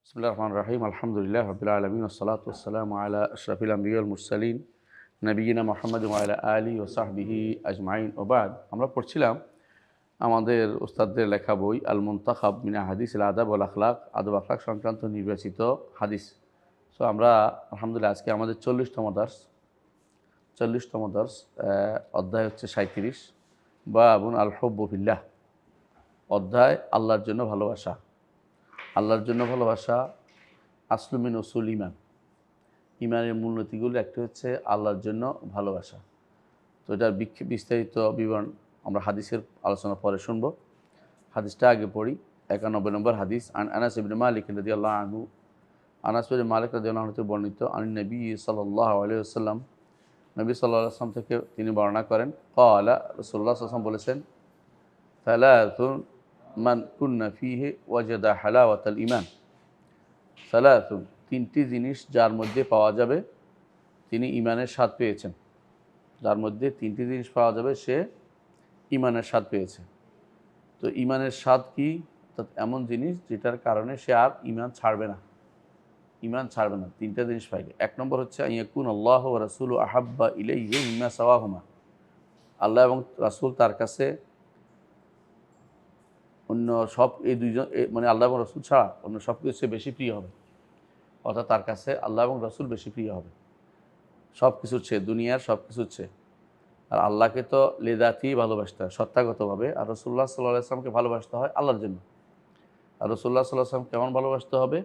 বিসমিল্লাহির রহমানির রহিম। আলহামদুলিল্লাহি রাব্বিল আলামিন ওয়াসসালাতু ওয়াসসালামু আলা আশরাফিল আমবিয়া ওয়াল মুরসালিন নবিয়িনা মুহাম্মাদিন ওয়া আলা আলিহি ওয়া সাহবিহি আজমাইন ওয়া বাদ। আমরা পড়ছিলাম আমাদের উস্তাদদের লেখা বই আল মুনতাখাব মিন আহাদিসিল আদাব ওয়াল আখলাক, আদব আখলাক সংক্রান্ত নির্বাচিত হাদিস। সো আমরা আলহামদুলিল্লাহ আজকে আমাদের 40তম দর্স অধ্যায় হচ্ছে 37, বাবুন আল হুব্বু ফিল্লাহ। অধ্যায় আল্লাহর জন্য ভালোবাসা। আল্লাহর জন্য ভালোবাসা আসলুমিন উসুল ইমান। ইমানের মূলনীতিগুলো একটা হচ্ছে আল্লাহর জন্য ভালোবাসা। তো এটার বিস্তারিত বিবরণ আমরা হাদিসের আলোচনা পরে শুনব। হাদিসটা আগে পড়ি। 91 নম্বর হাদিস। আনাস ইবনে মালিক রাদিয়াল্লাহু আনহু, আনাস ইবনে মালিক রাদিয়াল্লাহু আনহু থেকে বর্ণিত, আন নবী সাল্লাল্লাহু আলাইহি ওয়াসাল্লাম, নবী সাল্লাল্লাহু আলাইহি ওয়াসাল্লাম থেকে তিনি বর্ণনা করেন, ক্বালা, রাসূলুল্লাহ সাল্লাল্লাহু আলাইহি ওয়াসাল্লাম বলেছেন, সালাতুন মান কুন্না ফিহি ওয়াজাদা হালাওয়াতাল ঈমান। সালাতুন, তিনটি জিনিস যার মধ্যে পাওয়া যাবে তিনি ঈমানের স্বাদ পেয়েছেন। যার মধ্যে তিনটি জিনিস পাওয়া যাবে সে ঈমানের স্বাদ পেয়েছে। তো ঈমানের স্বাদ কি? অর্থাৎ এমন জিনিস যেটার কারণে সে আর ঈমান ছাড়বে না। ঈমান ছাড়বে না তিনটা জিনিস পাইলে। এক নম্বর হচ্ছে আইয়াকুন আল্লাহ ওয়া রাসূলু আহাব্বা ইলাইহি মিম্মা সাওয়াহুমা। আল্লাহ এবং রাসূল তার কাছে অন্য সব, এই দুইজন মানে আল্লাহ এবং রাসূল ছাড়া অন্য সব কিছু বেশি প্রিয় হবে। অর্থাৎ তার কাছে আল্লাহ এবং রাসূল বেশি প্রিয় হবে সব কিছুর চেয়ে, দুনিয়ার সব কিছুর চেয়ে। আর আল্লাহকে তো লেদাতেই ভালোবাসতে হয় সত্তাগতভাবে, আর রাসূলুল্লাহ সাল্লাল্লাহু আলাইহি ওয়াসাল্লামকে ভালোবাসতে হয় আল্লাহর জন্য। আর রাসূলুল্লাহ সাল্লাল্লাহু আলাইহি ওয়াসাল্লাম কেমন ভালোবাসতে হবে?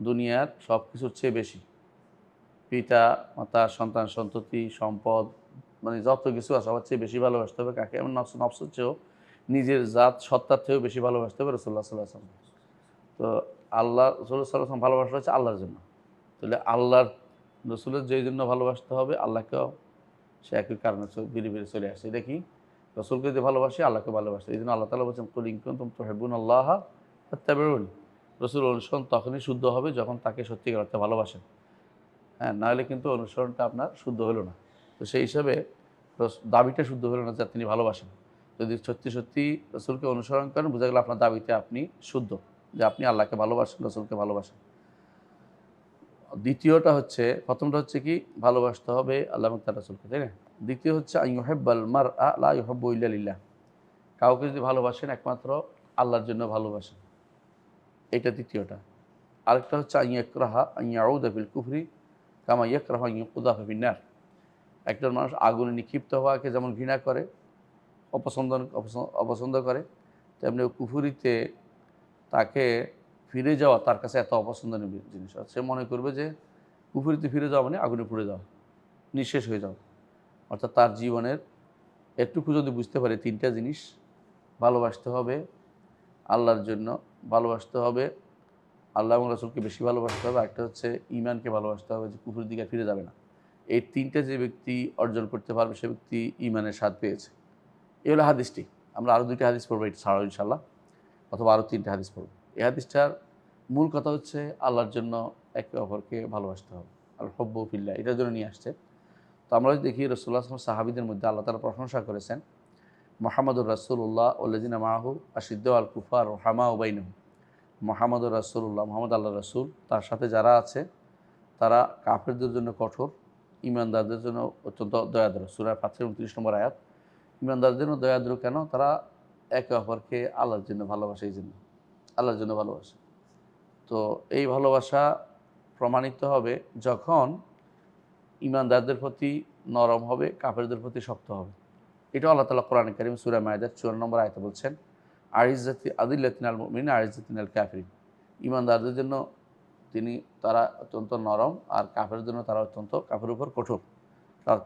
দুনিয়ার সব কিছুর চেয়ে বেশি। পিতা মাতা, সন্তান সন্ততি, সম্পদ, মানে যত কিছু আছে সবার চেয়ে বেশি ভালোবাসতে হবে কাকে? এমন নফসের চেয়েও, নিজের জাত সত্তার থেকেও বেশি ভালোবাসতে হবে রাসূলুল্লাহ সাল্লাল্লাহু আলাইহি ওয়াসাল্লাম। তো আল্লাহ রাসূলুল্লাহ সাল্লাল্লাহু আলাইহি ওয়াসাল্লাম ভালোবাসা হচ্ছে আল্লাহর জন্য। তাহলে আল্লাহর রসুলের যেই জন্য ভালোবাসতে হবে আল্লাহকেও সে একই কারণে ধীরে ধীরে চলে আসে। এটা কি? রসুলকে যদি ভালোবাসি আল্লাহকে ভালোবাসে। এই জন্য আল্লাহ তাআলা বলছেন, কুল ইন কুনতুম তুহিব্বুনাল্লাহা ফাত্তাবিউনি। রসুল অনুসরণ তখনই শুদ্ধ হবে যখন তাকে সত্যিকার অর্থে ভালোবাসেন। হ্যাঁ, নাহলে কিন্তু অনুসরণটা আপনার শুদ্ধ হলো না। তো সেই হিসাবে দাবিটা শুদ্ধ হলো না যে তিনি ভালোবাসেন। যদি সত্যি সত্যি রসুলকে অনুসরণ করেন, বোঝা গেল আপনার দাবিতে আপনি শুদ্ধ, যে আপনি আল্লাহকে ভালোবাসেন, রসুলকে ভালোবাসেন। দ্বিতীয়টা হচ্ছে, প্রথমটা হচ্ছে কি? ভালোবাসতে হবে আল্লাহ এবং তার রাসূলকে, তাই না? দ্বিতীয় হচ্ছে আন ইউহিব্বাল মারআ লা ইউহিব্বু ইল্লা লিল্লাহ। কাউকে যদি ভালোবাসেন একমাত্র আল্লাহর জন্য ভালোবাসেন, এটা দ্বিতীয়টা। আরেকটা হচ্ছে আন ইয়াকরাহা আন ইয়াউদা ফিল কুফরি কামা ইয়াকরাহু আন ইউকযাফা ফিন নার। একজন মানুষ আগুনে নিক্ষিপ্ত হওয়াকে যেমন ঘৃণা করে, অপছন্দ করে, তেমনি কুফরিতে তাকে ফিরে যাওয়া তার কাছে এত অপছন্দনীয় জিনিস। সে মনে করবে যে কুফরিতে ফিরে যাওয়া মানে আগুনে পুড়ে যাওয়া, নিঃশেষ হয়ে যাওয়া। অর্থাৎ তার জীবনের এটুকু যদি বুঝতে পারে তিনটা জিনিস, ভালোবাসতে হবে আল্লাহর জন্য, ভালোবাসতে হবে আল্লাহ এবং রাসূলকে বেশি ভালোবাসতে হবে, একটা হচ্ছে ঈমানকে ভালোবাসতে হবে, যে কুফরের দিকে ফিরে যাবে না। এই তিনটা যে ব্যক্তি অর্জন করতে পারবে সে ব্যক্তি ঈমানের স্বাদ পেয়েছে। এই হলো হাদিসটি। আমরা আরও দুইটা হাদিস পড়বো এটা ছাড়াও ইনশাআল্লাহ, অথবা আরও তিনটে হাদিস পড়ব। এই হাদিসটার মূল কথা হচ্ছে আল্লাহর জন্য একে অপরকে ভালোবাসতে হবে। আল হুব্বু ফিল্লাহ, এটার জন্য নিয়ে আসছে। তো আমরা যদি দেখি রাসূলুল্লাহ সাল্লাল্লাহু আলাইহি ওয়াসাল্লাম সাহাবীদের মধ্যে আল্লাহ তাআলা প্রশংসা করেছেন, মুহাম্মাদুর রাসূলুল্লাহ ওয়াল্লাযিনা মাআহু আশিদ্দাউ আল কুফার রুহামাউ বাইনাহুম। মুহাম্মাদুর রাসূলুল্লাহ, মুহাম্মদ আল্লাহর রাসূল, তার সাথে যারা আছে তারা কাফেরদের জন্য কঠোর, ঈমানদারদের জন্য অত্যন্ত দয়াদ্র। সূরা ফাতির 29 নম্বর আয়াত। ঈমানদারদের জন্য দয়াদ্র কেন? তারা একে অপরকে আল্লাহর জন্য ভালোবাসে, এই জন্য আল্লাহর জন্য ভালোবাসে। তো এই ভালোবাসা প্রমাণিত হবে যখন ঈমানদারদের প্রতি নরম হবে, কাফেরদের প্রতি শক্ত হবে। এটা আল্লাহ তাআলা কোরআনে কারীম সূরা মায়েদার 54 নম্বর আয়াতে বলছেন, আইজ্জাতি আদিল্লাতিন আল মুমিনিন আইজ্জাতিন আল কাফিরিন। ঈমানদারদের জন্য তারা অত্যন্ত নরম, আর কাফেরদের জন্য তারা অত্যন্ত কাফের উপর কঠোর,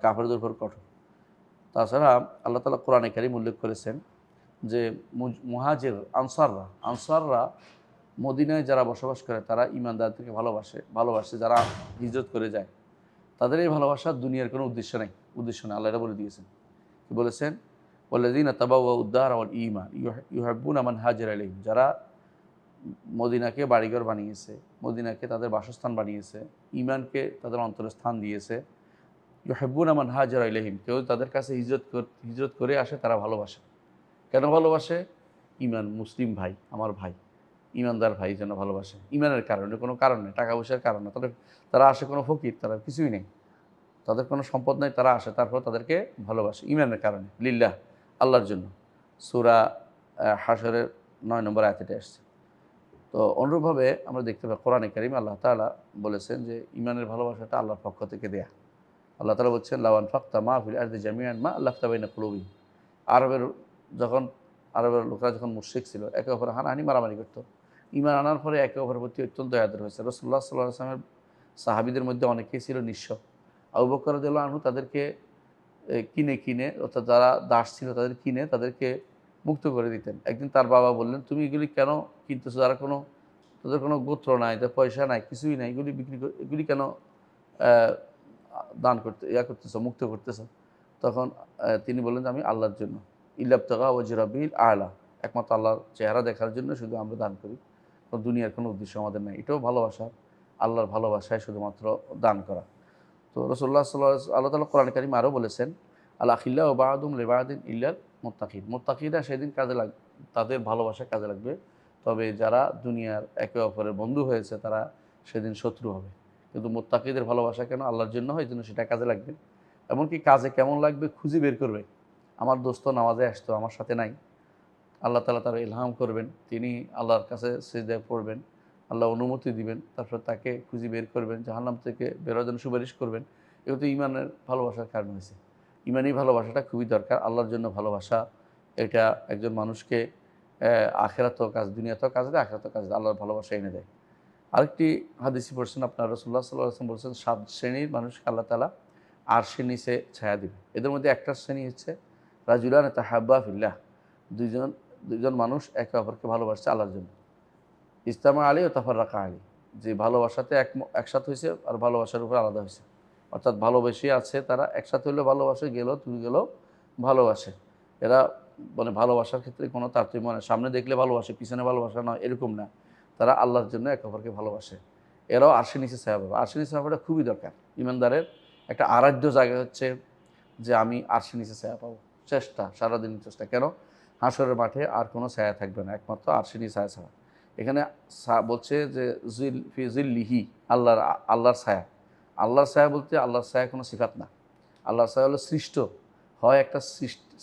কাফেরদের উপর কঠোর। তাছাড়া আল্লাহ তাআলা কোরআনে কারীম উল্লেখ করেছেন যে মুহাজির আনসাররা মদিনায় যারা বসবাস করে তারা ঈমানদারদেরকে ভালোবাসে যারা হিজরত করে যায়। তাদের এই ভালোবাসার দুনিয়ার কোনো উদ্দেশ্য নেই। আল্লাহ এটা বলে দিয়েছেন। কি বলেছেন? ওয়াল্লাযীনা তাবাওয়াউদ দারা ওয়াল ঈমান ইউহিব্বুনা মান হাজারা ইলাইহিম। যারা মদিনাকে বাড়িঘর বানিয়েছে, মদিনাকে তাদের বাসস্থান বানিয়েছে, ঈমানকে তাদের অন্তরে স্থান দিয়েছে, ইউহিব্বুনা মান হাজারা ইলাইহিম, কেউ তাদের কাছে হিজরত করে আসে তারা ভালোবাসে। কেন ভালোবাসে? ঈমান, মুসলিম ভাই, আমার ভাই। ইমানদার ভাই যেন ভালোবাসে, ইমানের কারণে, কোনো কারণ নেই, টাকা পয়সার কারণে। তারা আসে কোনো ফকির, তারা কিছুই নেই, তাদের কোনো সম্পদ নেই, তারা আসে তারপর তাদেরকে ভালোবাসে ইমানের কারণে, লিল্লাহ, আল্লাহর জন্য। সূরা হাশরের ৯ নম্বর আয়াতে আসছে। তো অনুরূপভাবে আমরা দেখতে পাই কোরআনে কারিমে আল্লাহ তাআলা বলেছেন যে ইমানের ভালোবাসাটা আল্লাহর পক্ষ থেকে দেয়া। আল্লাহ তাআলা বলছেন, লাও আনফাকতা মা ফিল আরদি জামিআন মা আল্লাফতা বাইনা কুলুবিহিম। আরবের যখন আরবের লোকেরা যখন মুশরিক ছিল, একে অপরে হানাহানি মারামারি করত, ঈমান আনার পরে একে অপরের প্রতি অত্যন্ত দয়াদর হয়েছে। রাসূলুল্লাহ সাল্লাল্লাহু আলাইহি ওয়াসাল্লামের সাহাবীদের মধ্যে অনেকেই ছিল নিঃস্ব। আবু বকর রাদিয়াল্লাহু আনহু তাদেরকে কিনে অর্থাৎ যারা দাস ছিল তাদের কিনে তাদেরকে মুক্ত করে দিতেন। একদিন তার বাবা বললেন, তুমি এগুলি কেন কিনতেছো? যারা তাদের কোনো গোত্র নাই, তাদের পয়সা নাই, কিছুই নাই, এগুলি কেন দান করতেছো, মুক্ত করতেছো? তখন তিনি বললেন যে আমি আল্লাহর জন্য, ইল্লাবতাগা ওয়াজহি রাব্বিল আ'লা, একমাত্র আল্লাহর চেহারা দেখার জন্য শুধু আমরা দান করি, দুনিয়ার কোনো উদ্দেশ্য আমাদের নাই। এটাও ভালোবাসা, আল্লাহর ভালোবাসায় শুধুমাত্র দান করা। তো রাসূলুল্লাহ আল্লাহ তাআলা কোরআনে কারিমে আরও বলেছেন, আল আখিল্লাউ বা'দুহুম লিবা'দিন ইল্লাল মুত্তাকিন। মুত্তাকিরা সেদিন তাদের ভালোবাসা কাজে লাগবে, তবে যারা দুনিয়ার একে অপরের বন্ধু হয়েছে তারা সেদিন শত্রু হবে। কিন্তু মুত্তাকিদের ভালোবাসা কেন? আল্লাহর জন্য হয়, জন্য সেটা কাজে লাগবে। এমনকি কাজে কেমন লাগবে খুঁজে বের করবে। আমার দোস্ত নামাজে আসতো, আমার সাথে নাই, আল্লাহ তাআলা তার ইলহাম করবেন, তিনি আল্লাহর কাছে সিজদায় পড়বেন, আল্লাহ অনুমতি দিবেন, তারপর তাকে খুঁজে বের করবেন, জাহান্নাম থেকে বেরোর জন্য সুপারিশ করবেন। এগুলো তো ইমানের ভালোবাসার কারণ হয়েছে। ইমানি ভালোবাসাটা খুবই দরকার। আল্লাহর জন্য ভালোবাসা, এটা একজন মানুষকে আখিরাতেও কাজ, দুনিয়াতেও কাজ দেয়, আখিরাতেও কাজ দেয়, আল্লাহর ভালোবাসা এনে দেয়। আরেকটি হাদিসে পড়ছেন আপনার, রাসূলুল্লাহ সাল্লাল্লাহু আলাইহি ওয়াসাল্লাম বলছেন ৭ শ্রেণীর মানুষকে আল্লাহ তাআলা আরশের নিচে ছায়া দিবে। এদের মধ্যে একটা শ্রেণী হচ্ছে রাজুলান তাহাব্বা ফিল্লাহ, দুইজন মানুষ একে অপরকে ভালোবাসছে আল্লাহর জন্য। ইজতামা আলাইহি ওয়া তাফাররাকা আলাইহি, যে ভালোবাসাতে একসাথে হয়েছে আর ভালোবাসার উপর আলাদা হয়েছে, অর্থাৎ ভালোবেসে আছে তারা, একসাথে হলেও ভালোবাসে, তুমি গেলেও ভালোবাসে। এরা মানে ভালোবাসার ক্ষেত্রে কোনো তারতম্য নেই, সামনে দেখলে ভালোবাসে, পিছনে ভালোবাসা নয়, এরকম না। তারা আল্লাহর জন্য একে অপরকে ভালোবাসে। এরাও আরশের নিচে ছায়া পাবে। আরশের নিচে ছায়া পাওয়াটা খুবই দরকার। ইমানদারের একটা আরাধ্য জায়গা হচ্ছে যে আমি আরশের নিচে ছায়া পাবো। চেষ্টা, সারাদিন চেষ্টা। কেন? হাসরের মাঠে আর কোনো ছায়া থাকবে না, একমাত্র আরশের নিচে ছায়া ছাড়া। এখানে বলছে যে ফি জিল্লিহি, আল্লাহর ছায়া। আল্লাহর ছায়া বলতে আল্লাহর ছায়া কোনো সিফাত না। আল্লাহর ছায়া হলো সৃষ্ট, হয় একটা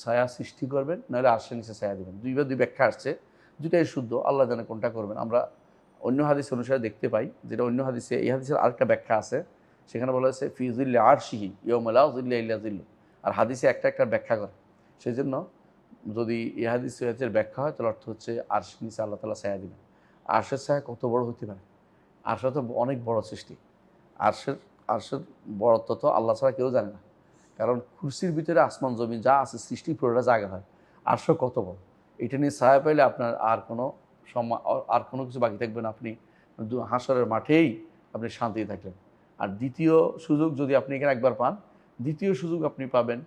ছায়া সৃষ্টি করবেন, নাহলে আরশের নিচে ছায়া দেবেন। দুই ব্যাখ্যা আসছে, দুটাই শুদ্ধ, আল্লাহ জানে কোনটা করবেন। আমরা অন্য হাদিস অনুসারে দেখতে পাই, যেটা অন্য হাদিসে, এই হাদিসের আরেকটা ব্যাখ্যা আছে, সেখানে বলা হয়েছে ফি জিল্লি আরশিহি ইয়াউমা লা জিল্লা ইল্লা জিল্লু। আর হাদিসে একটা ব্যাখ্যা করে, সেই জন্য যদি এই হাদিসের ব্যাখ্যা হয় তাহলে অর্থ হচ্ছে আরশের নিচে আল্লাহ তাআলা ছায়া দিবেন। আরশের ছায়া কত বড় হতে পারে? আরশ তো অনেক বড় সৃষ্টি। আরশের আরশের বড়ত্ব তো আল্লাহ ছাড়া কেউ জানে না। কারণ কুরসির ভিতরে আসমান জমিন যা আছে সৃষ্টি পুরোটা জায়গা হয়। আরশ কত বড়! এটা নিয়ে ছায়া পাইলে আপনার আর কোনো কিছু বাকি থাকবে না। আপনি হাশরের মাঠেই আপনি শান্তিতে থাকলেন। আর দ্বিতীয় সুযোগ যদি আপনি এখানে একবার পান, দ্বিতীয় সুযোগ আপনি পাবেন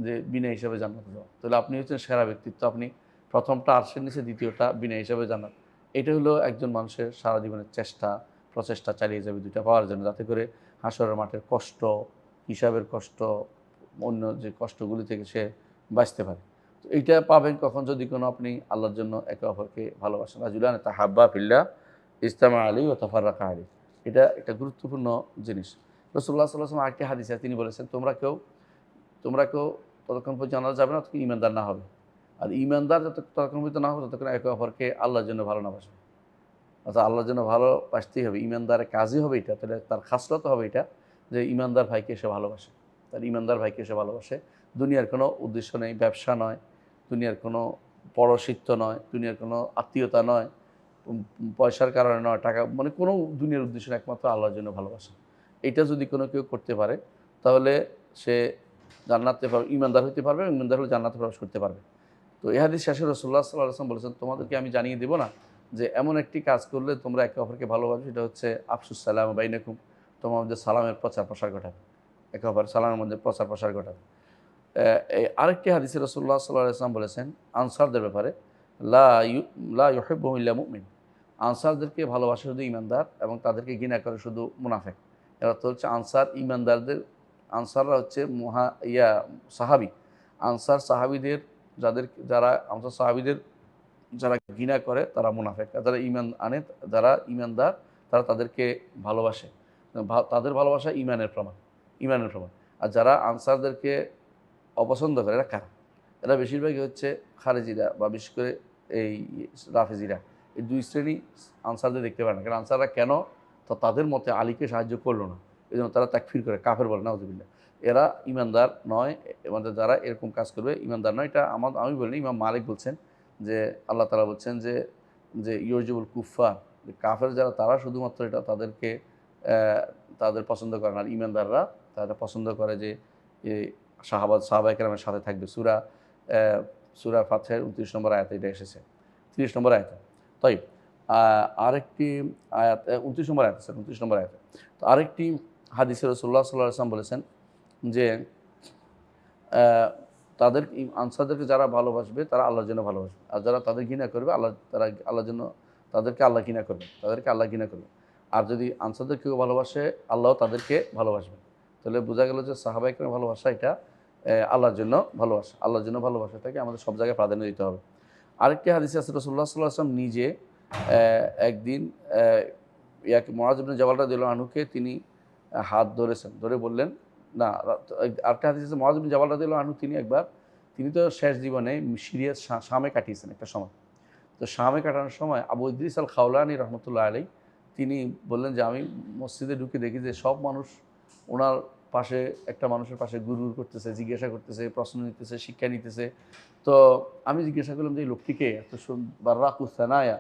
যে বিনা হিসাবে জান্নাতে যাওয়া। তাহলে আপনি হচ্ছেন সেরা ব্যক্তিত্ব। আপনি প্রথমটা আরশের নিচে, দ্বিতীয়টা বিনা হিসাবে জান্নাত। এটা হলো একজন মানুষের সারা জীবনের প্রচেষ্টা চালিয়ে যাবে দুইটা পাওয়ার জন্য, যাতে করে হাশরের মাঠের কষ্ট, হিসাবের কষ্ট, অন্য যে কষ্টগুলি থেকে সে বাঁচতে পারে। তো এইটা পাবেন কখন? যদি কোনো আপনি আল্লাহর জন্য একে অপরকে ভালোবাসেন। রাজুলান তাহাব্বা ফিল্লাহ ইজতামা আলাইহি ওয়া তাফাররাকা আলাইহি। এটা একটা গুরুত্বপূর্ণ জিনিস। রাসূলুল্লাহ সাল্লাল্লাহু আলাইহি ওয়াসাল্লাম আরেকটি হাদিসে তিনি বলেছেন, তোমরা কেউ ততক্ষণ পর্যন্ত জানা যাবে না ততক্ষণ ঈমানদার না হবে। আর ঈমানদার ততক্ষণ পর্যন্ত না হবে ততক্ষণ একে অপরকে আল্লাহর জন্য ভালো না বাসবে। অর্থাৎ আল্লাহর জন্য ভালোবাসতেই হবে। ঈমানদারের কাজই হবে এটা, তাহলে তার খাসলত হবে এটা, যে ঈমানদার ভাইকে সে ভালোবাসে। তার ঈমানদার ভাইকে সে ভালোবাসে। দুনিয়ার কোনো উদ্দেশ্য নেই, ব্যবসা নয়, দুনিয়ার কোনো পরশিত্ব নয়, দুনিয়ার কোনো আত্মীয়তা নয়, পয়সার কারণে নয়, টাকা মানে কোনো দুনিয়ার উদ্দেশ্য নেই, একমাত্র আল্লাহর জন্য ভালোবাসা। এটা যদি কোনো কেউ করতে পারে তাহলে সে জান্নাতে ঈমানদার হতে পারবে, ঈমানদার হলে জান্নাতে প্রবেশ করতে পারবে। তো এই হাদিস শেষে রাসূলুল্লাহ সাল্লাল্লাহু আলাইহি ওয়াসাল্লাম বলেছেন, তোমাদেরকে আমি জানিয়ে দেব না যে এমন একটি কাজ করলে তোমরা একে অপরকে ভালোবাসবে, সেটা হচ্ছে আফসুস সালাম বাইনাকুম, তোমাদের সালামের প্রচার প্রসার ঘটাবে, একে অপরের সালামের মধ্যে প্রচার প্রসার ঘটাবে। আরেকটি হাদিসে রাসূলুল্লাহ সাল্লাল্লাহু আলাইহি ওয়াসাল্লাম বলেছেন আনসারদের ব্যাপারে, লা ইউহিব্বুহুম ইল্লা মুমিন, আনসারদেরকে ভালোবাসে শুধু ঈমানদার এবং তাদেরকে ঘৃণা করে শুধু মুনাফিক। এর অর্থ হচ্ছে আনসাররা হচ্ছে সাহাবী। আনসার সাহাবীদের যারা আনসার সাহাবীদের যারা ঘৃণা করে তারা মুনাফেক, যারা ঈমান আনে, যারা ঈমানদার তারা তাদেরকে ভালোবাসে, তাদের ভালোবাসা ঈমানের প্রমাণ, ঈমানের প্রমাণ। আর যারা আনসারদেরকে অপছন্দ করে এরা কারা? এরা বেশিরভাগই হচ্ছে খারেজিরা বা বিশেষ করে এই রাফেজিরা। এই দুই শ্রেণী আনসারদের দেখতে পারে না। কারণ আনসাররা কেন তো তাদের মতে আলীকে সাহায্য করলো না, এই জন্য তারা তাকফির করে, কাফের বলে নাউজুবিল্লাহ। এরা ইমানদার নয়, আমাদের যারা এরকম কাজ করবে ইমানদার নয়। এটা আমি বলিনি, ইমাম মালিক বলছেন যে আল্লাহ তাআলা বলছেন যে যে ইয়রজিবুল কুফফার, কাফের যারা তারা শুধুমাত্র এটা তাদেরকে তাদের পছন্দ করে না। আর ইমানদাররা তারা পছন্দ করে যে সাহাবায়ে কেরামের সাথে থাকবে। সূরা ফাতহের ২৯ নম্বর আয়াতে এটা এসেছে, ৩০ নম্বর আয়াতে। তাই আরেকটি আয়াত ২৯ নম্বর আয়াত, স্যার ২৯ নম্বর আয়াতে। তো আরেকটি হাদিসে রাসূলুল্লাহ সাল্লাল্লাহু আলাইহি ওয়াসাল্লাম বলেছেন যে তাদের আনসারদেরকে যারা ভালোবাসবে তারা আল্লাহর জন্য ভালোবাসবে, আর যারা তাদের ঘৃণা করবে তারা আল্লাহর জন্য তাদেরকে আল্লাহ ঘৃণা করবে, তাদেরকে আল্লাহ ঘৃণা করবে। আর যদি আনসারদের কেউ ভালোবাসে আল্লাহ তাদেরকে ভালোবাসবে। তাহলে বোঝা গেল যে সাহাবায়ে কেরামের ভালোবাসা এটা আল্লাহর জন্য ভালোবাসা, আল্লাহর জন্য ভালোবাসাটাকে আমাদের সব জায়গায় প্রাধান্য দিতে হবে। আরেকটি হাদিসে আছে রাসূলুল্লাহ সাল্লাল্লাহু আলাইহি ওয়াসাল্লাম নিজে একদিন মুআয ইবনে জাবাল রাদিয়াল্লাহু আনহুকে তিনি হাত ধরেছেন, ধরে বললেন না। আরেকটা হাদিস আছে মুআয ইবনে জাবাল রাদিয়াল্লাহু আনহু তিনি তো শেষ জীবনে সিরিয়ার শামে কাটিয়েছেন একটা সময়। তো শামে কাটানোর সময় আবু ইদ্রিস আল খাওলানি রহমতুল্লাহ আলাইহি তিনি বললেন যে আমি মসজিদে ঢুকে দেখি যে সব মানুষ ওনার পাশে, একটা মানুষের পাশে গুরগুর করতেছে, জিজ্ঞাসা করতেছে, প্রশ্ন নিতেছে, শিক্ষা নিতেছে। তো আমি জিজ্ঞাসা করলাম যে এই লোকটিকে এত বার্রাকুসানায়া,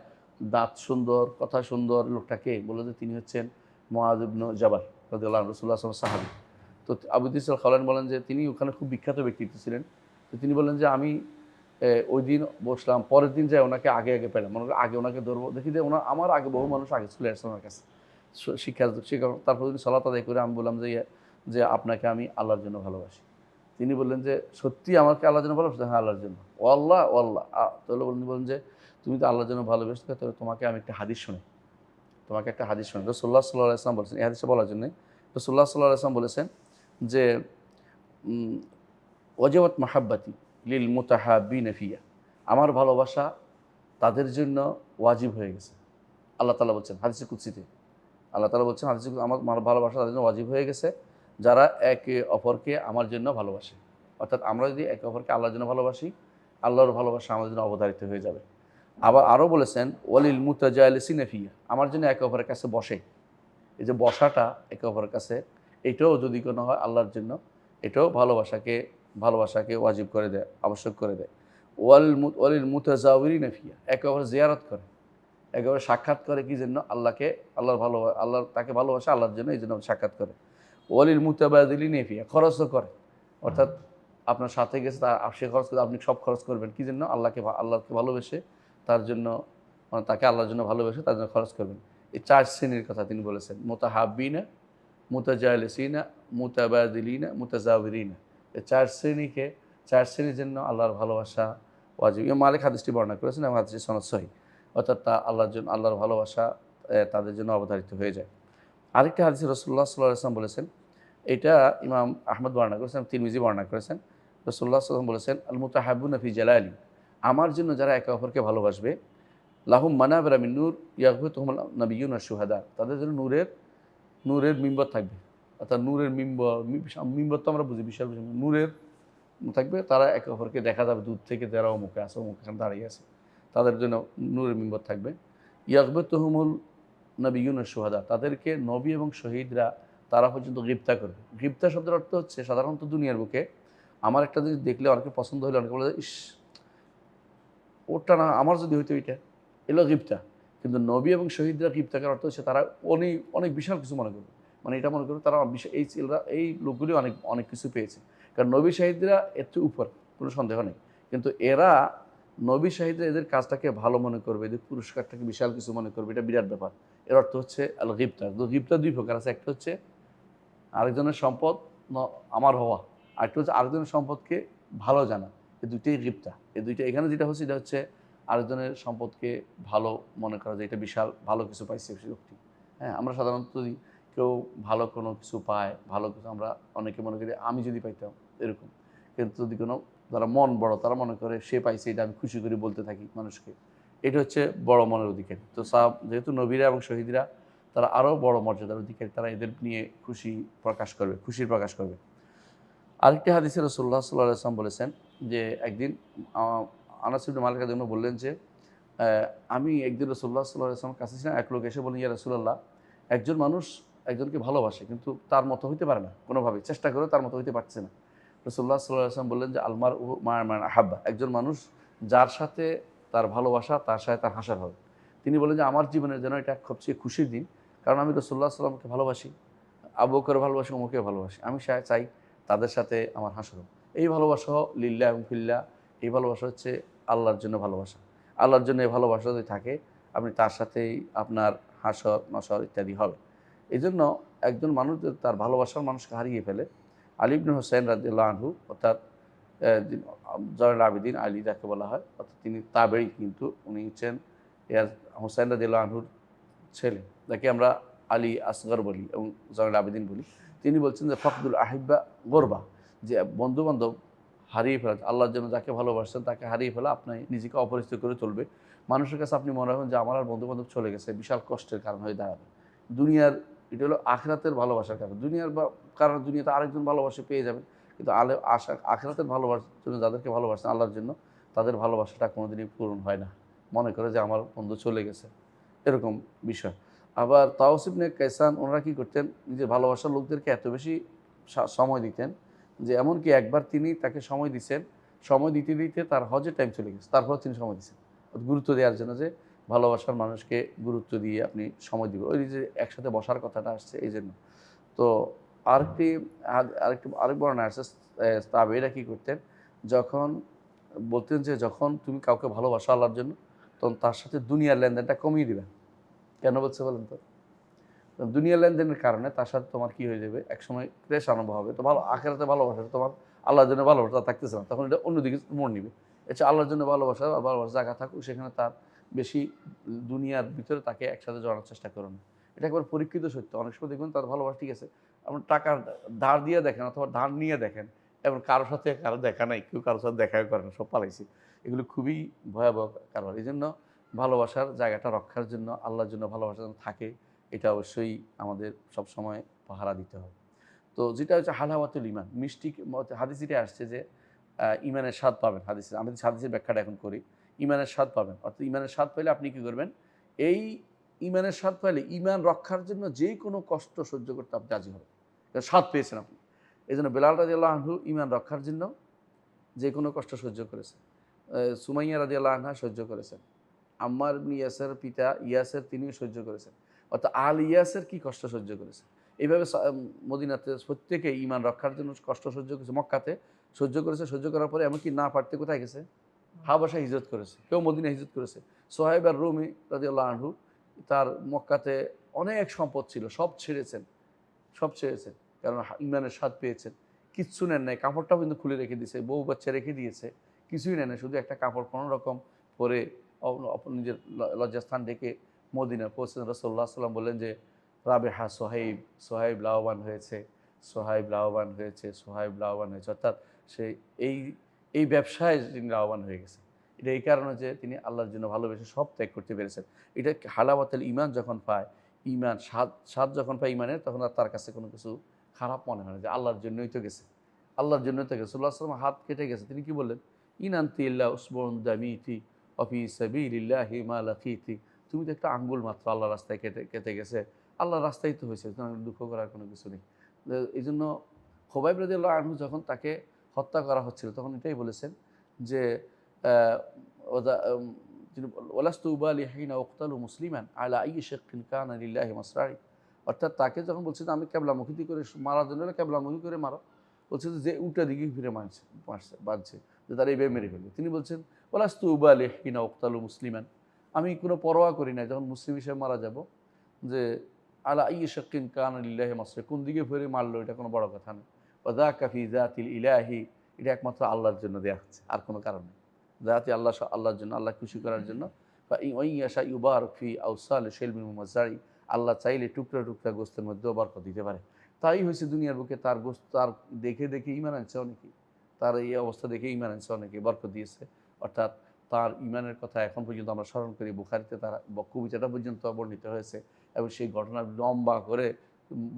দাঁত সুন্দর, কথা সুন্দর, লোকটাকে বললো যে তিনি হচ্ছেন মুআয ইবনে জাবাল রাদিয়াল্লাহু আনহু, রাসূলুল্লাহ সাল্লাল্লাহু আলাইহি ওয়াসাল্লাম সাহাবী। তো আবু ইদ্রিস আল খাওলানি বলেন যে তিনি ওখানে খুব বিখ্যাত ব্যক্তিত্ব ছিলেন। তো তিনি বললেন যে আমি ওই দিন বসলাম, পরের দিন যাই ওনাকে আগে পেলাম, মনে করি আগে ওনাকে ধরবো, দেখি যে আমার আগে বহু মানুষ আগে চলে আসছে ওনার কাছে শিক্ষা। তারপর তিনি সালাত আদায় করে আমি বললাম যে আপনাকে আমি আল্লাহর জন্য ভালোবাসি। তিনি বললেন যে সত্যি আমাকে আল্লাহর জন্য ভালোবাসতে? হ্যাঁ, আল্লাহর জন্য। ও আল্লাহ, ও আল্লাহ। তাহলে বললেন যে তুমি তো আল্লাহর জন্য ভালোবাসতে, তাহলে তোমাকে আমি একটা হাদিস শুনি, তোমাকে একটা হাদিস শুনি। রাসূলুল্লাহ সাল্লাল্লাহু আলাইহি ওয়াসাল্লাম বলেছেন, এই হাদিসটা বলার জন্য রাসূলুল্লাহ সাল্লাল্লাহু আলাইহি ওয়াসাল্লাম বলেছেন যে ওয়াজাবাত মাহাব্বাতি লিল মুতাহাব্বিনা ফিয়া, আমার ভালোবাসা তাদের জন্য ওয়াজিব হয়ে গেছে। আল্লাহ তাআলা বলছেন হাদিসে কুদসিতে, আল্লাহ তাআলা বলছেন হাদিসে, আমার ভালোবাসা তাদের জন্য ওয়াজিব হয়ে গেছে যারা একে অপরকে আমার জন্য ভালোবাসে। অর্থাৎ আমরা যদি একে অপরকে আল্লাহর জন্য ভালোবাসি, আল্লাহর ভালোবাসা আমাদের জন্য অবধারিত হয়ে যাবে। আবার আরও বলেছেন ওয়ালিল মুতাজালিসিনা ফিয়া, আমার জন্য একে অপরের কাছে বসে। এই যে বসাটা একে অপরের কাছে, এটাও যদি কোনো হয় আল্লাহর জন্য, এটাও ভালোবাসাকে ওয়াজিব করে দেয়, আবশ্যক করে দেয়। ওয়ালিল মুতাজাওয়িরিনা ফিয়া, একে অপরের জিয়ারত করে, একেবারে সাক্ষাৎ করে কি জন্য? আল্লাহকে, আল্লাহ তাকে ভালোবাসে আল্লাহর জন্য, এই জন্য সাক্ষাৎ করে। ওয়ালিল মুতাবাদিলিনা ফিয়া, খরচও করে। অর্থাৎ আপনার সাথে গেছে সে খরচ করে, আপনি সব খরচ করবেন কি জন্য? আল্লাহকে ভালোবেসে, তার জন্য, মানে তাকে আল্লাহর জন্য ভালোবেসে তার জন্য খরচ করবেন। এই 4 শ্রেণীর কথা তিনি বলেছেন, মুতাহাব্বিনা, মুতাজালিসিনা, মুতাবাদিলিনা, মুতাজাওয়িরিনা। এই 4 শ্রেণীর জন্য আল্লাহর ভালোবাসা ওয়াজিব। ইমাম মালিক হাদিসটি বর্ণনা করেছেন এবং হাদিসটি সনদ সহিহ। অর্থাৎ আল্লাহর ভালোবাসা তাদের জন্য অবধারিত হয়ে যায়। আরেকটি হাদিসে রাসূলুল্লাহ সাল্লাল্লাহু আলাইহি ওয়াসাল্লাম বলেছেন, এটা ইমাম আহমদ বর্ণনা করেছেন, তিরমিজি বর্ণনা করেছেন। রাসূলুল্লাহ সাল্লাল্লাহু আলাইহি ওয়াসাল্লাম বলেছেন, আল মুতাহাব্বুনা ফি জালালি, আমার জন্য যারা একে অপরকে ভালোবাসবে, লাহুম মানাবিরা মিন নূর ইয়াগবিতুহুমুন নাবিয়্যুনা শুহাদা, তাদের জন্য নূরের মিম্বর থাকবে। অর্থাৎ নূরের মিম্বর তো আমরা বুঝি বিশাল বিশাল নূরের থাকবে, তারা একে অপরকে দেখা যাবে দূর থেকে, যারা অমুকে আছে, অমুক এখানে দাঁড়িয়ে আছে, তাদের জন্য নূরের মিম্বর থাকবে। ইয়াগবিতুহুমুল নাবিয়্যুনা শুহাদা, তাদেরকে নবী এবং শহীদরা তারা পর্যন্ত গ্রেপ্তার করবে। গ্রেপ্তার শব্দের অর্থ হচ্ছে সাধারণত দুনিয়ার বুকে আমার একটা জিনিস দেখলে অনেকে পছন্দ হলে অনেকে বলে ইস ওটা না, আমার যদি হইতো এটা, এলো গিফতা। কিন্তু নবী এবং শহীদরা গিফতা করার অর্থ হচ্ছে তারা অনেক বিশাল কিছু মনে করবে, মানে এটা মনে করবে তারা এই লোকগুলি অনেক কিছু পেয়েছে। কারণ নবী শহীদরা এর চেয়ে উপর, কোনো সন্দেহ নেই। কিন্তু এরা নবী শহীদরা এদের কাজটাকে ভালো মনে করবে, এদের পুরস্কারটাকে বিশাল কিছু মনে করবে, এটা বিরাট ব্যাপার। এর অর্থ হচ্ছে আল গিফতা। তো গিফতা 2 প্রকার আছে, একটা হচ্ছে আরেকজনের সম্পদ আমার হওয়া, আরেকটা হচ্ছে আরেকজনের সম্পদকে ভালো জানা। এই দুইটাই গিফতা। এই দুইটা এখানে যেটা হচ্ছে, এটা হচ্ছে আরেকজনের সম্পদকে ভালো মনে করা যায়, এটা বিশাল ভালো কিছু পাইছে সে ব্যক্তি। হ্যাঁ, আমরা সাধারণত যদি কেউ ভালো কোনো কিছু পায়, ভালো কিছু আমরা অনেকে মনে করি আমি যদি পাইতাম এরকম। কিন্তু যদি কোনো যারা মন বড় তারা মনে করে সে পাইছে, এটা আমি খুশি করে বলতে থাকি মানুষকে। এটা হচ্ছে বড় মনের অধিকারী। তো সাহাব যেহেতু নবীরা এবং শহীদরা তারা আরও বড় মর্যাদার অধিকারী, তারা এদের নিয়ে খুশির প্রকাশ করবে। আরেকটি হাদিসে রাসূলুল্লাহ সাল্লাল্লাহু আলাইহি ওয়াসাল্লাম বলেছেন যে একদিন আনাস ইবনে মালিক রাদিয়াল্লাহু আনহু বললেন যে আমি একদিন রাসূলুল্লাহ সাল্লাল্লাহু আলাইহি ওয়াসাল্লামের কাছে ছিলাম, এক লোক এসে বললেন, ইয়া রাসূলুল্লাহ, একজন মানুষ একজনকে ভালোবাসে কিন্তু তার মতো হইতে পারে না, কোনোভাবেই চেষ্টা করেও তার মতো হইতে পারছে না। রাসূলুল্লাহ সাল্লাল্লাহু আলাইহি ওয়াসাল্লাম বললেন যে আলমারউ মা মান আহাব্বা, একজন মানুষ যার সাথে তার ভালোবাসা তার সাথে তার হাসর হবে। তিনি বললেন যে আমার জীবনের জন্য এটা সবচেয়ে খুশির দিন, কারণ আমি রাসূলুল্লাহ সাল্লাল্লাহু আলাইহি ওয়াসাল্লামকে ভালোবাসি, আবু বকরকে ভালোবাসি, ওমরকেও ভালোবাসি। আমি চাই তাদের সাথে আমার হাসর হোক। এই ভালোবাসা লিল্লাহ এবং ফিল্লাহ, এই ভালোবাসা হচ্ছে আল্লাহর জন্য ভালোবাসা। আল্লাহর জন্য এই ভালোবাসা যদি থাকে, আপনি তার সাথেই আপনার হাসর নসর ইত্যাদি হবে। এই জন্য একজন মানুষ যদি তার ভালোবাসার মানুষকে হারিয়ে ফেলে, আলী ইবনে হুসাইন রাদিয়াল্লাহু আনহু, অর্থাৎ জয়নুল আবেদিন আলী যাকে বলা হয়, অর্থাৎ তিনি তাবেঈ, কিন্তু উনি হচ্ছেন হুসাইন রাদিয়াল্লাহু আনহুর ছেলে, যাকে আমরা আলী আসগর বলি এবং জয়নুল আবেদিন বলি। তিনি বলছেন যে ফকদুল আহিব্বা গরবা, যে বন্ধুবান্ধব হারিয়ে ফেলা, আল্লাহর জন্য যাকে ভালোবাসছেন তাকে হারিয়ে ফেলা আপনি নিজেকে অপরিচিত করে তুলবে। মানুষের কাছে আপনি মনে হবেন যে আমার আর বন্ধুবান্ধব চলে গেছে, বিশাল কষ্টের কারণ হয়ে দাঁড়াবে। দুনিয়ার, এটা হলো আখিরাতের ভালোবাসার কারণ। দুনিয়ার কারণ দুনিয়াতে আরেকজন ভালোবাসা পেয়ে যাবেন, কিন্তু আখিরাতের ভালোবাসার জন্য যাদেরকে ভালোবাসেন আল্লাহর জন্য, তাদের ভালোবাসাটা কোনোদিনই পূরণ হয় না। মনে করে যে আমার বন্ধু চলে গেছে, এরকম বিষয়। আবার তাওস ইবনে কায়সান ওনারা কী করতেন, নিজের ভালোবাসার লোকদেরকে এত বেশি সময় দিতেন যে এমনকি একবার তিনি তাকে সময় দিয়েছেন, সময় দিতে দিতে তার হজের টাইম চলে গেছে, তারপর তিনি সময় দিয়েছেন গুরুত্ব দেওয়ার জন্য, যে ভালোবাসার মানুষকে গুরুত্ব দিয়ে আপনি সময় দিবেন, ওই যে একসাথে বসার কথাটা আসছে এই জন্য। তো আরেক বর্ণনা আসছে, তাবেঈরা কী করতেন, যখন বলতেন যে যখন তুমি কাউকে ভালোবাসো আল্লাহর জন্য, তখন তার সাথে দুনিয়ার লেনদেনটা কমিয়ে দিবেন। কেন বলছে বলেন তো? দুনিয়ার লেনদেনের কারণে তার সাথে তোমার কী হয়ে যাবে, একসময় ক্লেশ আরম্ভ হবে। তো আখিরাতে ভালোবাসা, তোমার আল্লাহর জন্য ভালোবাসা থাকতেছে না, তখন এটা অন্যদিকে মোড় নিবে। এছাড়া আল্লাহর জন্য ভালোবাসার জায়গা থাকুক, সেখানে তার বেশি দুনিয়ার ভিতরে তাকে একসাথে জড়ানোর চেষ্টা করো না। এটা একবার পরীক্ষিত সত্য। অনেক সময় দেখবেন তার ভালোবাসা ঠিক আছে, আপনার টাকার ধার দিয়ে দেখেন অথবা ধার নিয়ে দেখেন, এবং কারোর সাথে কারো দেখা নাই, কেউ কারোর সাথে দেখা করে না, সব পালাইছে। এগুলো খুবই ভয়াবহ কারণ। এই জন্য ভালোবাসার জায়গাটা রক্ষার জন্য, আল্লাহর জন্য ভালোবাসা যেন থাকে, এটা অবশ্যই আমাদের সবসময় পাহারা দিতে হবে। তো যেটা হচ্ছে হালাওয়াতুল ঈমান, মিষ্টি হাদিস এটা আসছে যে ঈমানের স্বাদ পাবেন। আমি হাদিসের ব্যাখ্যাটা এখন করি। ঈমানের স্বাদ পাবেন, অর্থাৎ ঈমানের স্বাদ পেলে আপনি কী করবেন, এই ঈমানের স্বাদ পাইলে ঈমান রক্ষার জন্য যে কোনো কষ্ট সহ্য করতে আপনি রাজি হবেন, স্বাদ পেয়েছেন আপনি। এই জন্য বেলাল রাদিয়াল্লাহু আনহু ঈমান রক্ষার জন্য যে কোনো কষ্ট সহ্য করেছেন। সুমাইয়া রাদিয়াল্লাহু আনহা সহ্য করেছেন। আম্মার ইবনে ইয়াসের পিতা ইয়াসের তিনিও সহ্য করেছেন। অর্থাৎ ইয়াসের কি কষ্ট সহ্য করেছে। এইভাবে মদিনাতে প্রত্যেকেই ঈমান রক্ষার জন্য কষ্ট সহ্য করেছে। মক্কাতে সহ্য করেছে, সহ্য করার পরে এমনকি না পারতে কোথায় গেছে? হাবশা হিজরত করেছে, কেউ মদিনা হিজরত করেছে। সোহাইব আর রুমি রাদিয়াল্লাহু আনহু, তার মক্কাতে অনেক সম্পদ ছিল, সব ছেড়েছেন। কারণ ঈমানের স্বাদ পেয়েছেন। কিচ্ছু নেন নাই, কাপড়টাও কিন্তু খুলে রেখে দিয়েছে, বউ বাচ্চা রেখে দিয়েছে, কিছুই নেন নাই, শুধু একটা কাপড় কোনো রকম পরে নিজের লজ্জাস্থান ডেকে মদিনা পৌঁছেছেন। রাসূলুল্লাহ সাল্লাল্লাহু আলাইহি ওয়াসাল্লাম বললেন যে রাবেহা সোহাইব লাভবান হয়েছে, সোহাইব লাভবান হয়েছে, অর্থাৎ সে এই এই ব্যবসায় তিনি লাভবান হয়ে গেছে। এটা এই কারণে যে তিনি আল্লাহর জন্য ভালোবেসে সব ত্যাগ করতে পেরেছেন। এটা হালাওয়াতুল ঈমান যখন পায়, ঈমান স্বাদ যখন পায় ঈমানের, তখন আর তার কাছে কোনো কিছু খারাপ মনে হয় না, যে আল্লাহর জন্যই তো গেছে, আল্লাহর জন্যই তো গেছে। রাসূলুল্লাহ সাল্লাল্লাহু আলাইহি ওয়াসাল্লাম হাত কেটে গেছে, তিনি কি বললেন? ইন আনতি ইল্লা উসবুন দামিতি ওয়া ফি সাবিলিল্লাহি মা লাকিতি। তুমি তো একটা আঙ্গুল মাত্র, আল্লাহর রাস্তায় কেটে গেছে, আল্লাহর রাস্তায় তো হয়েছে, দুঃখ করার কোনো কিছু নেই। এই জন্য খুবাইব রাদিয়াল্লাহু আনহু যখন তাকে হত্যা করা হচ্ছিল, তখন এটাই বলেছেন যে তিনি ওয়ালাস্তু উবালি হিনা উকতালু মুসলিমান আলা আইয়ি শিক্কিন কানা লিল্লাহি মাসরাই। অর্থাৎ তাকে যখন বলছে যে আমি কেবলামুখী করে মারার জন্য কেবলামুখী করে মারো, বলছে যে উল্টা দিকে ফিরে বাঁধছে যে তারা এইভাবে মেরে ফেলবে। তিনি বলছেন ওয়ালাস্তু উবালি হিনা উকতালু মুসলিমান, আমি কোনো পরোয়া করি না যখন মুসলিম হিসেবে মারা যাব, যে আলা আইয়ি শিক্কিন কানা লিল্লাহি মাসরাই, কোন দিকে ফিরে মারলো এটা কোনো বড় কথা না। ওয়া যাকা ফি যাতিল ইলাহি, এটা একমাত্র আল্লাহর জন্য দেয়া হচ্ছে, আর কোনো কারণ নেই। যাতে আল্লাহর জন্য, আল্লাহ খুশি করার জন্য। বা ইয়াশা ইউবারক ফি আওসাল শিলবিল মুমাজ্জারি, আল্লাহ চাইলে টুকরা টুকরা গোস্তের মধ্যেও বরকত দিতে পারে। তাই হয়েছে দুনিয়ার বুকে তার গোস্ত, তার দেখে ঈমান আনছে অনেকেই, তার এই অবস্থা দেখে ঈমান আনছে অনেকে, বরকত দিয়েছে। অর্থাৎ তার ইমানের কথা এখন পর্যন্ত আমরা স্মরণ করি। বুখারীতে তার কবিতাটা পর্যন্ত বর্ণিত হয়েছে এবং সেই ঘটনা লম্বা করে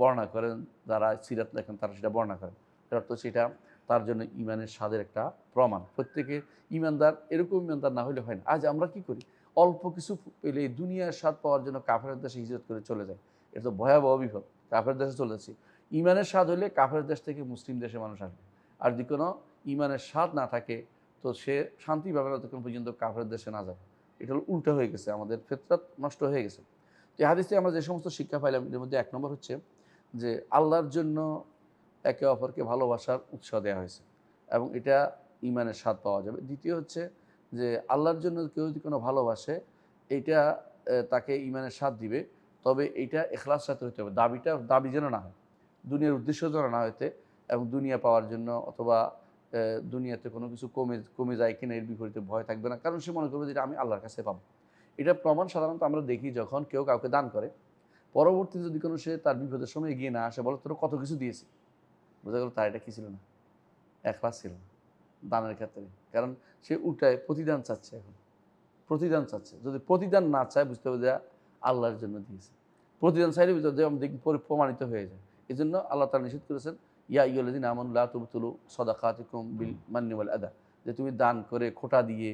বর্ণনা করেন, যারা সিরাত লেখেন তারা সেটা বর্ণনা করেন। এর অর্থ সেটা তার জন্য ইমানের স্বাদের একটা প্রমাণ। প্রত্যেকে ইমানদার, এরকম ইমানদার না হলে হয় না। আজ আমরা কি করি, অল্প কিছু পেলে দুনিয়ার স্বাদ পাওয়ার জন্য কাফেরের দেশে হিজরত করে চলে যায়। এটা তো ভয়াবহ বিপদ। কাফের দেশে চলে যাচ্ছি, ইমানের স্বাদ হলে কাফের দেশ থেকে মুসলিম দেশে মানুষ আসবে। আর যদি কোনো ইমানের স্বাদ না থাকে তো সে শান্তি পাবে না ততক্ষণ পর্যন্ত কাফের দেশে না যায়। এটা হলো উল্টা হয়ে গেছে, আমাদের ফিতরাত নষ্ট হয়ে গেছে। তো এই হাদিসে আমরা যে সমস্ত শিক্ষা পাইলাম এর মধ্যে ১ নম্বর হচ্ছে যে আল্লাহর জন্য একে অপরকে ভালোবাসার উৎসাহ দেওয়া হয়েছে এবং এটা ইমানের স্বাদ পাওয়া যাবে। দ্বিতীয় হচ্ছে যে আল্লাহর জন্য কেউ যদি কোনো ভালোবাসে এইটা তাকে ইমানের স্বাদ দিবে, তবে এইটা ইখলাস সাথে হতে হবে। দাবি যেন না হয়, দুনিয়ার উদ্দেশ্য যেন না হইতে এবং দুনিয়া পাওয়ার জন্য অথবা দুনিয়াতে কোনো কিছু কমে যায় কিনা এর বিপরীতে ভয় থাকবে না, কারণ সে মনে করবে যে এটা আমি আল্লাহর কাছে পাবো। এটা প্রমাণ সাধারণত আমরা দেখি যখন কেউ কাউকে দান করে, পরবর্তীতে যদি কোনো সে তার বিপদের সময় এগিয়ে না আসে, বলে তোর কত কিছু দিয়েছি, বোঝা গেল তার এটা কী ছিল না, এখলাস ছিল না দানের ক্ষেত্রে। কারণ সে উল্টায় প্রতিদান চাচ্ছে, এখন প্রতিদান চাচ্ছে। যদি প্রতিদান না চায় বুঝতে হবে যে আল্লাহর জন্য দিয়েছে। প্রতিদান চাইলে বুঝতে হবে দেখি প্রমাণিত হয়ে যায়। এই জন্য আল্লাহ তাআলা নিষেধ করেছেন, ইয়া আইয়ুহাল্লাযীনা আমানু লা তুবতিলু সাদাকাতিকুম বিল মান্নি ওয়াল আদা, যে তুমি দান করে খোঁটা দিয়ে,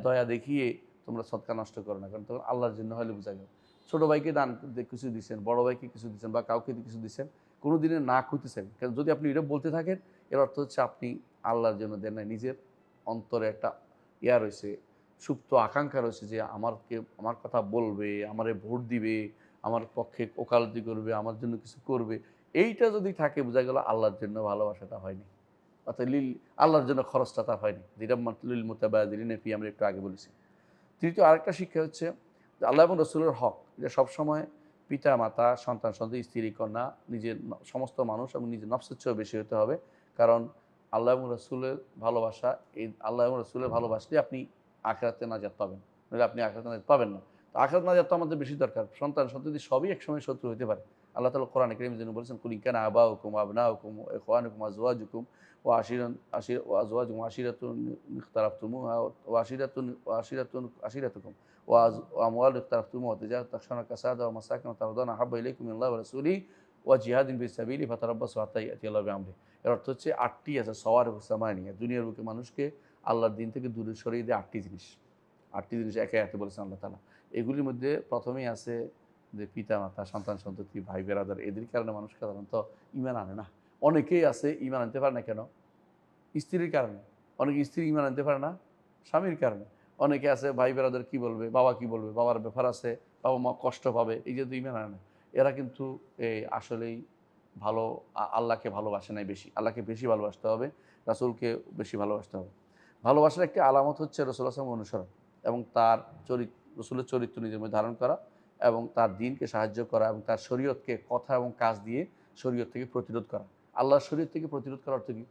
দয়া দেখিয়ে তোমরা সদকা নষ্ট করো না, কারণ তখন আল্লাহর জন্য হলে বোঝা গেল। ছোটো ভাইকে দান কিছু দিচ্ছেন, বড় ভাইকে কিছু দিচ্ছেন বা কাউকে কিছু দিচ্ছেন, কোনো দিনে না খুঁজতেছেন। কারণ যদি আপনি এটা বলতে থাকেন এর অর্থ হচ্ছে আপনি আল্লাহর জন্য দেন নাই, নিজের অন্তরে একটা ইয়া রয়েছে, সুপ্ত আকাঙ্ক্ষা রয়েছে যে আমার কথা বলবে, আমারে ভোট দিবে, আমার পক্ষে ওকালতি করবে, আমার জন্য কিছু করবে। এইটা যদি থাকে বোঝা গেল আল্লাহর জন্য ভালোবাসাটা হয়নি, অর্থাৎ আল্লাহর জন্য খরচটা তার হয়নি, যেটা লিল মুতাবাদিলিনা ফি আমরা একটু আগে বলেছি। তৃতীয় আরেকটা শিক্ষা হচ্ছে যে আল্লাহ এবং রসুলের হক, এটা সবসময় পিতা মাতা সন্তান সন্তান স্ত্রী কন্যা নিজের সমস্ত মানুষ এবং নিজের নফসের চেয়েও বেশি হতে হবে। কারণ আল্লাহ এবং রসুলের ভালোবাসা, এই আল্লাহ এবং রসুলের ভালোবাসলে আপনি আখিরাতে নাজাত পাবেন, নইলে আপনি আখিরাতে নাজাত পাবেন না। তো আখিরাত নাজাত তো আমাদের বেশি দরকার। সন্তান সন্ততি সবই একসময় শত্রু হতে পারে। আল্লাহ তাআলা কোরআনে কারীমে যেন বলেছেন, কুল ইন কানা আবাউকুম ওয়া আবনাউকুম ওয়া ইখওয়ানুকুম ওয়া আজওয়াজুকুম ওয়া আজওয়াজুকুম ওয়া আশিরাতুন ইখতারাফতুমুহা ওয়া আশিরাতুকুম ওয়া আমওয়ালুন ইখতারাফতুমুহা ওয়া তিজারাতুন তাখশাউনা কাসাদাহা ওয়া মাসাকিন তারদাউনাহা আহাব্বা ইলাইকুম মিনাল্লাহি ওয়া রাসূলিহি ওয়া জিহাদিন ফি সাবিলিহি ফাতারাব্বাসু হাত্তা ইয়াতিয়াল্লাহু বিআমরিহি। এর অর্থ হচ্ছে ৮টি আছে সওয়ারিকু সামানিয়া, দুনিয়ার বুকে মানুষকে আল্লাহর দিন থেকে দূরে সরিয়ে দেয় ৮টি জিনিস। ৮টি জিনিস একে একে বলেছেন আল্লাহ তাআলা। এগুলির মধ্যে প্রথমেই আছে যে পিতা মাতা সন্তান সন্ততি ভাই বেরাদার, এদের কারণে মানুষ সাধারণত ঈমান আনে না। অনেকেই আছে ঈমান আনতে পারে না কেন? স্ত্রীর কারণে। অনেকে স্ত্রী ঈমান আনতে পারে না স্বামীর কারণে। অনেকে আছে ভাই বেরাদার কী বলবে, বাবা কী বলবে, বাবার ব্যাপার আছে, বাবা মা কষ্ট পাবে, এই যেহেতু ঈমান আনে না। এরা কিন্তু আসলেই ভালো আল্লাহকে ভালোবাসে নাই বেশি। আল্লাহকে বেশি ভালোবাসতে হবে, রাসূলকে বেশি ভালোবাসতে হবে। ভালোবাসার একটি আলামত হচ্ছে রাসূল সাল্লাল্লাহু আলাইহি ওয়াসাল্লাম অনুসরণ এবং তার রাসূলের চরিত্র নিজের মধ্যে ধারণ করা এবং তার দ্বীনকে সাহায্য করা এবং তার শরীয়তকে কথা এবং কাজ দিয়ে শরীয়ত থেকে প্রতিরোধ করা। আল্লাহর শরীয়ত থেকে প্রতিরোধ করার অর্থ কী?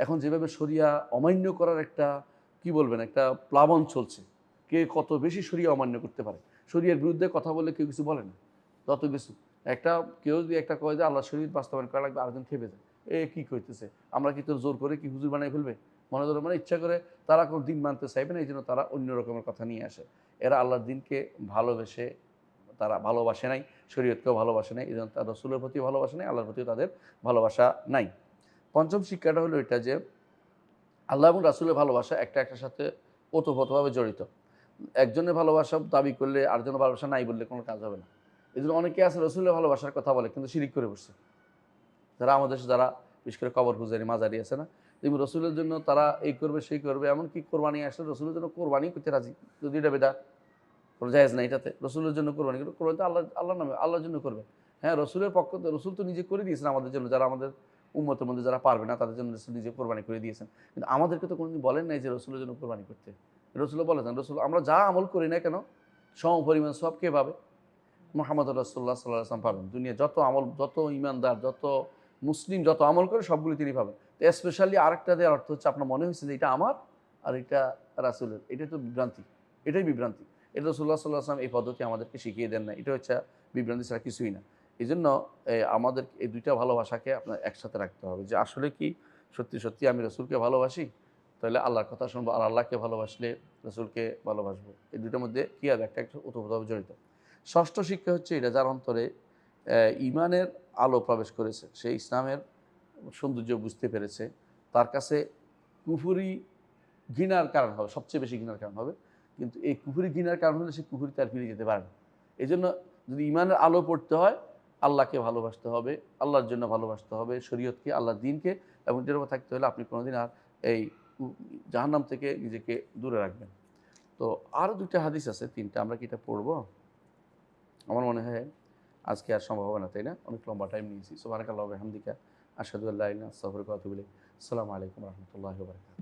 এখন যেভাবে শরিয়া অমান্য করার একটা কি বলবেন, একটা প্লাবন চলছে, কে কত বেশি শরিয়া অমান্য করতে পারে। শরিয়ার বিরুদ্ধে কথা বললে কেউ কিছু বলে না, যত কিছু কেউ যদি একটা কয় যে আল্লাহ শরীয়ত বাস্তবায়ন করা লাগবে, আরেকজন খেপে যায়, কী কইতেছে, আমরা কি তোর জোর করে কি হুজুর বানাই ফেলবে, মনে ধরো মানে ইচ্ছা করে তারা কোনো দিন মানতে চাইবে না, এই জন্য তারা অন্য রকমের কথা নিয়ে আসে। এরা আল্লাহর দিনকে ভালোবেসে তারা ভালোবাসে নাই, শরীয়তকেও ভালোবাসে নাই, এই জন্য তার রসুলের প্রতি ভালোবাসে নাই, আল্লাহর প্রতিও তাদের ভালোবাসা নাই। পঞ্চম শিক্ষাটা হলো এটা যে আল্লাহ এবং রাসূলের ভালোবাসা একটার সাথে ওতপ্রোতভাবে জড়িত। একজনের ভালোবাসা দাবি করলে আরেকজনের ভালোবাসা নাই বললে কোনো কাজ হবে না। এই জন্য অনেকে আছে রসুলের ভালোবাসার কথা বলে কিন্তু শিরিক করে বসছে। যারা আমাদের দেশে যারা বিশেষ করে কবর পূজারি মাজারি আছে না, যেমন রসুলের জন্য তারা এই করবে সেই করবে, এমনকি কোরবানি আসলে রসুলের জন্য কোরবানি করতে রাজি, যদি এটা বেদা কোনো জায়েজ নাই এটাতে। রসুলের জন্য কোরবানি করবে, কোরবানি তো আল্লাহর নামে আল্লাহর জন্য করবে। হ্যাঁ, রসুলের পক্ষ তো রসুল তো নিজে করে দিয়েছেন আমাদের জন্য, যারা আমাদের উম্মতের মধ্যে যারা পারবে না তাদের জন্য রসুল নিজে কোরবানি করে দিয়েছেন। কিন্তু আমাদেরকে তো কোনোদিন বলেন নাই যে রসুলের জন্য কোরবানি করতে। রসুলও বলেছেন, রসুল আমরা যা আমল করি না কেন সমপরিমাণ সব কে পাবে? মুহাম্মদ রাসূলুল্লাহ সাল্লাল্লাহু আলাইহি ওয়াসাল্লাম পাবেন। দুনিয়া যত আমল, যত ঈমানদার, যত মুসলিম যত আমল করে সবগুলো তিনি পাবেন। তো স্পেশালি আরেকটা দেওয়ার অর্থ হচ্ছে আপনার মনে হয়েছে যে এটা আমার আর এটা রাসূলের, এটা তো বিভ্রান্তি, এটাই বিভ্রান্তি। এটা রাসূলুল্লাহ সাল্লাল্লাহু আলাইহি ওয়াসাল্লাম এই পদ্ধতি আমাদেরকে শিখিয়ে দেন না, এটা হচ্ছে বিভ্রান্তি ছাড়া কিছুই না। এই জন্য আমাদের এই দুইটা ভালোবাসাকে আপনার একসাথে রাখতে হবে যে আসলে কি সত্যি সত্যি আমি রাসূলকে ভালোবাসি, তাহলে আল্লাহর কথা শুনবো, আর আল্লাহকে ভালোবাসলে রসুলকে ভালোবাসবো। এই দুটোর মধ্যে কী হবে, একটা একটা ওতপ্রোতভাবে জড়িত। ষষ্ঠ শিক্ষা হচ্ছে এটা, যার অন্তরে ঈমানের আলো প্রবেশ করেছে, সে ইসলামের সৌন্দর্য বুঝতে পেরেছে, তার কাছে কুফরি ঘৃণার কারণ হবে, সবচেয়ে বেশি ঘৃণার কারণ হবে। কিন্তু এই কুফরি ঘৃণার কারণ হলে সে কুফরিতে আর ফিরে যেতে পারে না। এই জন্য যদি ঈমানের আলো পড়তে হয়, আল্লাহকে ভালোবাসতে হবে, আল্লাহর জন্য ভালোবাসতে হবে, শরীয়তকে, আল্লাহর দ্বীনকে, এবং যেরকম থাকতে হলে আপনি কোনোদিন আর এই জাহান্নাম থেকে নিজেকে দূরে রাখবেন। তো আরও দুইটা হাদিস আছে, তিনটা, আমরা কি এটা পড়বো? আমার মনে হয় আজকে আর সম্ভব হবে না, তাই না? অনেক লম্বা টাইম নিয়েছি। সুবহানাকাল্লাহি ওয়া বিহামদিকা, আশহাদু আল্লা ইলাহা ইল্লা আনতা, আস্তাগফিরুকা ওয়া আতুবু ইলাইক। আসসালামু আলাইকুম ওয়া রাহমাতুল্লাহি ওয়া বারাকাতুহু।